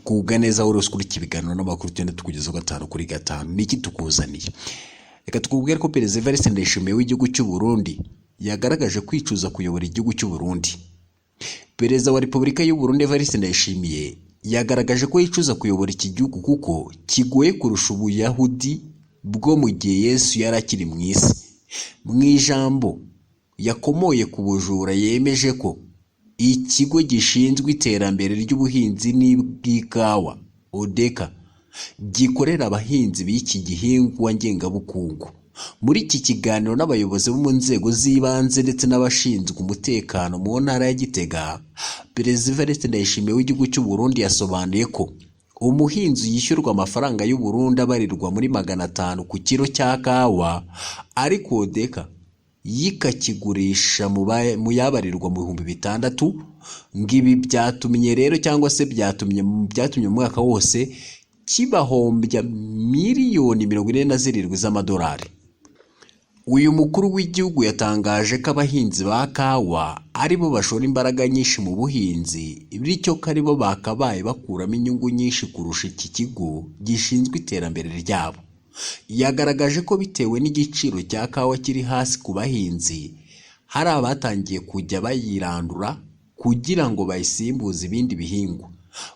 Kugubwa neza wari kuri iki biganiro n'amakuru tugenda tukugezaho 5 kuri 5 niki tukuzaniye. Reka tukubwire ko Perezida Evariste Ndayishimiye w'igihugu cy'u Burundi yagaragaje kwicuza kuyobora igihugu cy'u Burundi. Perezida wa Repubulika y'u Burundi Evariste Ndayishimiye yagaragaje ko yicuza kuyobora iki gihugu kuko kigoye kurusha ubuyahudi bwo mu gihe Yesu yari akiri mu isi. Mu ijambo yakomoye ku bujura yemeje ko ikigo gishinzwe iterambere ry'ubuhinzi n'ubw'ikawa Odeka gikorera abahinzi b'iki gihingwa ngengabukungu. Muri iki kiganiro n'abayobozi bo mu nzego z'ibanze ndetse n'abashinzwe umutekano mu ntara ya Gitega, Perezida Evariste Ndayishimiye w'igihugu cy'u Burundi yasobanuye ko umuhinzi yishyurwa amafaranga y'u Burundi abarirwa muri 500 ku kilo cya kawa, ariko Odeka yikakigurisha mu yabarirwa mu 6,000. Ngibi byatumye rero cyangwa se byatumye mu mwaka wose kibahombya miliyoni 47 z'amadolari. Uyu mukuru w'igihugu yatangaje ko abahinzi ba kawa aribo bashora imbaraga nyinshi mu buhinzi, bityo ko aribo bakabaye bakuramo inyungu nyinshi kurusha iki kigo gishinzwe iterambere ryabo. Yagaragaje ko bitewe n'igiciro cya kawa kiri hasi ku bahinzi, hari abatangiye kujya bayirandura kugira ngo bayisimbuze ibindi bihingwa.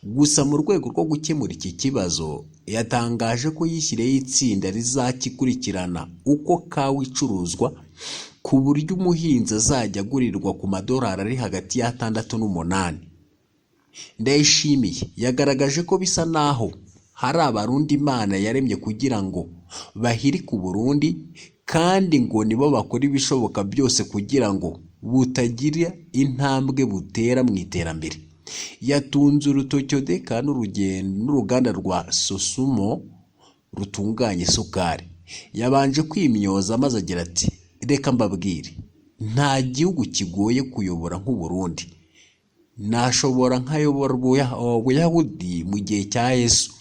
Gusa mu rwego rwo gukemura iki kibazo, yatangaje ko yishyiriyeho itsinda rizakikurikirana uko kawa icuruzwa, ku buryo umuhinzi azajya agurirwa ku madolari ari hagati ya 6 n'8. Ndayishimiye yagaragaje ko bisa naho hari abarundi Imana yaremye kugira ngo bahirike u Burundi, kandi ngo nibo bakora ibishoboka byose kugira ngo butagira intambwe butera mu iterambere. Yatunze urutoki Odeka n'uruganda rwa Sosumo rutunganya isukari. Yabanje kwimyoza maze agira ati, reka mbabwire, nta gihugu kigoye kuyobora nk'u Burundi. Nashobora nkayobora ubuyahudi mu gihe cya Yesu.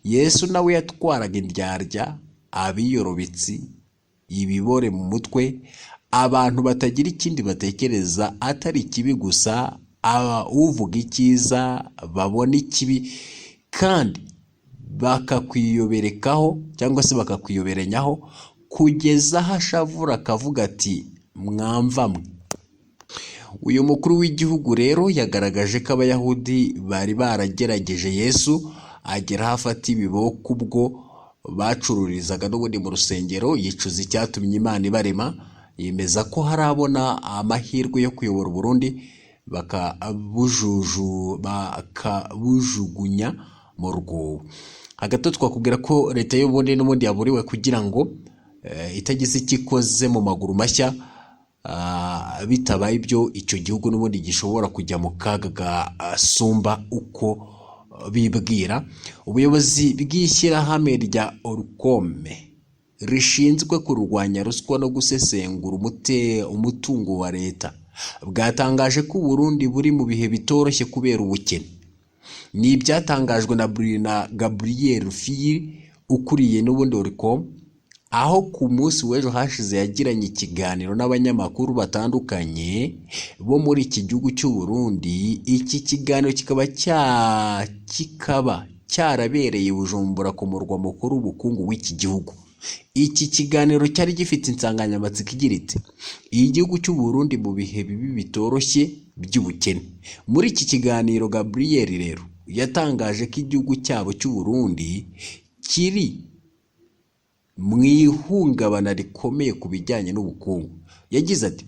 Yesu nawe yatwaraga indyarya, abiyorobetsi, ibibore mu mutwe, abantu batagira ikindi batekereza atari ikibi gusa, uvuga icyiza babona ikibi kandi bakakwiyoberekaho cyangwa se bakakwiyoberenyaho kugeza aho ashavura akavuga ati mwamvamwe. Uyu mukuru w'igihugu rero yagaragaje ko abayahudi bari baragerageje Yesu, agera hafi ati ibiboko ubwo bacururizaga n'ubundi mu rusengero. Yicuza icyatumye Imana ibarema, yemeza ko harabona amahirwe yo kuyobora Burundi bakabujugunya mu rwobo. Hagati twakubwira ko leta y'u Burundi n'ubundi yaburiwe kugira ngo itagize ikikoze mu maguru mashya, bitabaye ibyo icyo gihugu n'ubundi gishobora kujya mu kaga gasumba uko bibwira. Ubuyobozi bw'ishyirahamwe rya Orukome rishinzwe kurwanya ruswa no gusesengura umutungo wa leta bwatangaje ko Burundi buri mu bihe bitoroshye kubera ubukene. Ni ibyatangajwe na Gabriel Rufyiri ukuriye n'ubundi Orukome, aho ku munsi w'ejo hashize yagiranye ikiganiro n'abanyamakuru batandukanye bo muri iki gihugu cy'u Burundi. Iki kiganiro kikaba cyarabereye Bujumbura ku murwa mukuru w'ubukungu w'iki gihugu. Iki kiganiro cyari gifite insanganyamatsiko igira iti, igihugu cy'u Burundi mu bihe bibi bitoroshye by'ubukene. Muri iki kiganiro Gabriel rero yatangaje ko igihugu cyabo cy'u Burundi kiri mu ihungabana rikomeye ku bijyanye n'ubukungu. Yagize ati,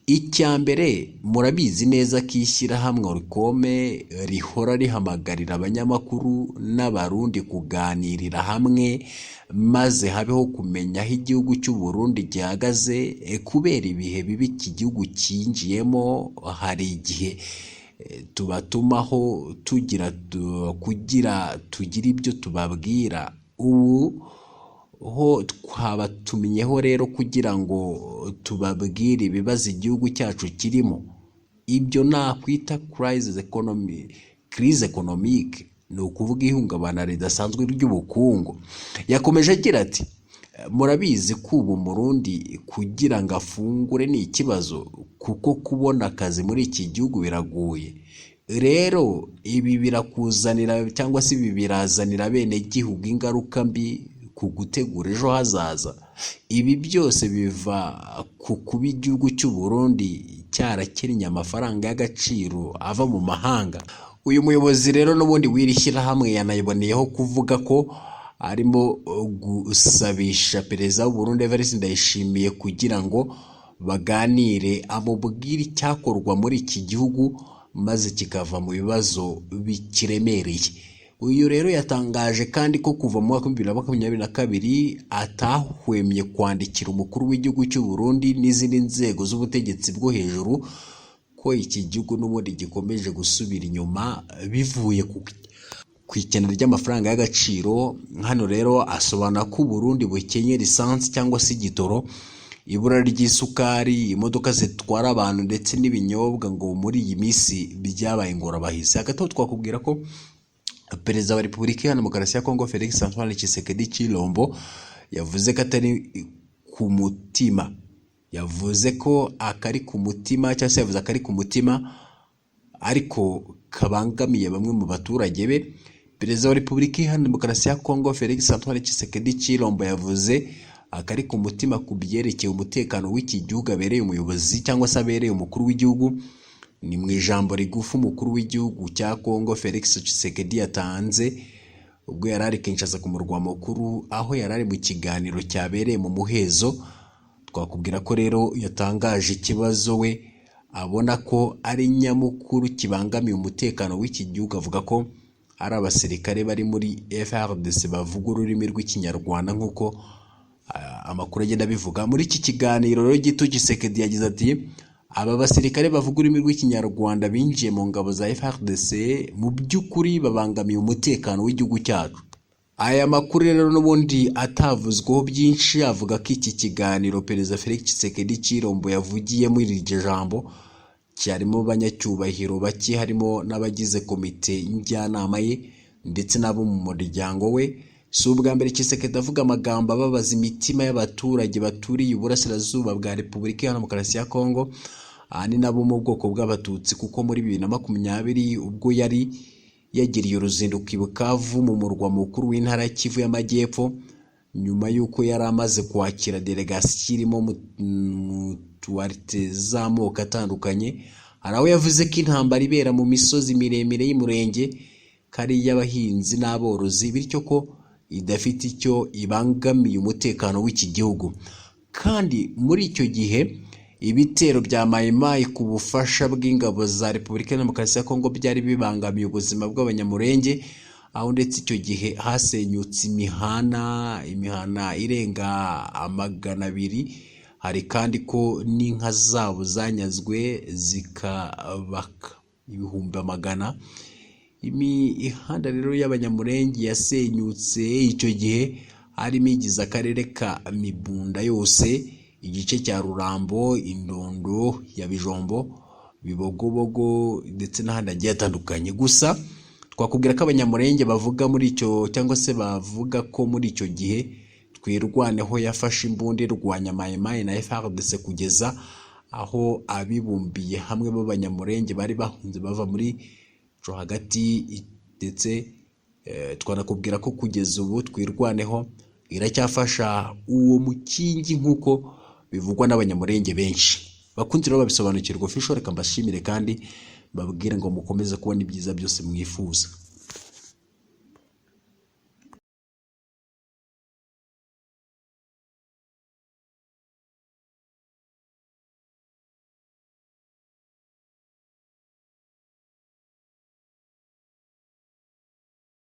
icya mbere murabizi neza ko ishyirahamwe Orukome rihora rihamagarira abanyamakuru n'abarundi kuganirira hamwe maze habeho kumenya aho igihugu cy'u Burundi gihagaze kubera ibihe bibi iki gihugu cyinjiyemo. Hari igihe tubatumaho kugira tugire ibyo tubabwira. Ubu ho twabatumenyeho rero kugira ngo tubabwire ibibazo igihugu cyacu kirimo. Ibyo nakwita crise economique, ni ukuvuga ihungabana ridasanzwe ry'ubukungu. Yakomeje agira ati, murabizi ko ubu Murundi kugira ngo afungure ni ikibazo, kuko kubona akazi muri iki gihugu biragoye. rero ibi birakuzanira cyangwa se ibi birazanira bene gihugu ingaruka mbi ku gutegura ejo hazaza. Ibi byose biva ku kuba igihugu cy'u Burundi cyarakennye amafaranga y'agaciro ava mu mahanga. Uyu muyobozi rero n'ubundi w'iri shyirahamwe yanayiboneyeho kuvuga ko arimo gusabisha perezida w'u Burundi Evariste Ndayishimiye kugira ngo baganire amubwire icyakorwa muri iki gihugu maze kikava mu bibazo bikiremereye. Uyu rero yatangaje kandi ko kuva mu mwaka 2022 atahwemye kwandikira umukuru w'igihugu cy'u Burundi n'izindi nzego z'ubutegetsi bwo hejuru ko iki gihugu n'ubundi gikomeje gusubira inyuma bivuye ku ikenera ry'amafaranga y'agaciro. Hano rero asobanura ko Burundi bukenye lisansi cyangwa se igitoro, ibura ry'isukari, imodoka zitwara abantu ndetse n'ibinyobwa ngo muri iyi minsi byabaye ingorabahizi. Hagati aho twakubwira ko Perezida wa Repubulika Iharanira Demokarasi ya Kongo Felix Antoine Tshisekedi Tshilombo yavuze ko atari ku mutima, yavuze ko akari ku mutima cyangwa se yavuze akari ku mutima ariko kabangamiye bamwe mu baturage be. Perezida wa Repubulika Iharanira Demokarasi ya Kongo Felix Antoine Tshisekedi Tshilombo yavuze akari ku mutima ku byerekeye umutekano w'iki gihugu abereye umuyobozi cyangwa se abereye umukuru w'igihugu. Ni mu ijambo rigufi umukuru w'igihugu cya Kongo Felix Tshisekedi yatanze ubwo yari ari Kinshasa ku murwa mukuru, aho yari ari mu kiganiro cyabereye mu muhezo. Twakubwira ko rero yatangaje ikibazo we abona ko ari nyamukuru kibangamiye umutekano w'iki gihugu. Avuga ko ari abasirikare bari muri FARDC bavuga ururimi rw'ikinyarwanda nk'uko amakuru agenda bivuga. Muri iki kiganiro rero gito Tshisekedi yagize ati aba basirikare bavuga ururimi rw'ikinyarwanda binjiye mu ngabo za FARDC mu by'ukuri babangamiye umutekano w'igihugu cyacu. Aya makuru rero n'ubundi atavuzweho byinshi, avuga ko iki kiganiro Perezida Felix Tshisekedi Tshilombo yavugiye muri iri jambo cyarimo banyacyubahiro bake, harimo n'abagize komite njyanama ye ndetse n'abo mu muryango we. Si ubwa mbere Tshisekedi avuga amagambo ababaza imitima y'abaturage baturiye uburasirazuba bwa Repubulika Iharanira Demokarasi ya Kongo, ni nabo mu bwoko bw'abatutsi, kuko muri 2020 ubwo yari yagiriye uruzinduko i Bukavu mu murwa mukuru w'intara ya Kivu y'Amajyepfo, nyuma y'uko yari amaze kwakira delegasiyo irimo mutuwarite z'amoko atandukanye. Hari aho yavuze ko intambara ibera mu misozi miremire y'umurenge kari y'abahinzi n'aborozi, bityo ko idafite icyo ibangamiye umutekano w'iki gihugu. Kandi muri icyo gihe ibitero bya Mayimayi ku bufasha bw'ingabo za Repubulika Iharanira Demokarasi ya Kongo byari bibangamiye ubuzima bw'abanyamurenge, aho ndetse icyo gihe hasenyutse imihana irenga 200. Hari kandi ko n'inka zabo zanyazwe zikabaka 100,000. Imihanda rero y'abanyamurenge yasenyutse icyo gihe harimo igize akarere ka Mibunda yose, igice cya Rurambo, Indondo ya Bijombo, Bibogobogo ndetse n'ahandi hagiye hatandukanye. Gusa twakubwira ko abanyamurenge bavuga muri icyo cyangwa se bavuga ko muri icyo gihe Twirwaneho yafashe imbunda irwanya Mayimayi na FARDC kugeza aho abibumbiye hamwe b'abanyamurenge bari bahunze bava muri hagati. Ndetse twanakubwira ko kugeza ubu Twirwaneho iracyafasha uwo mukingi nk'uko bivugwa n'abanyamurenge benshi. Bakunzi rero babisobanukirwa official, reka mbashimire kandi babwire ngo mukomeze kubona ibyiza byose mwifuza.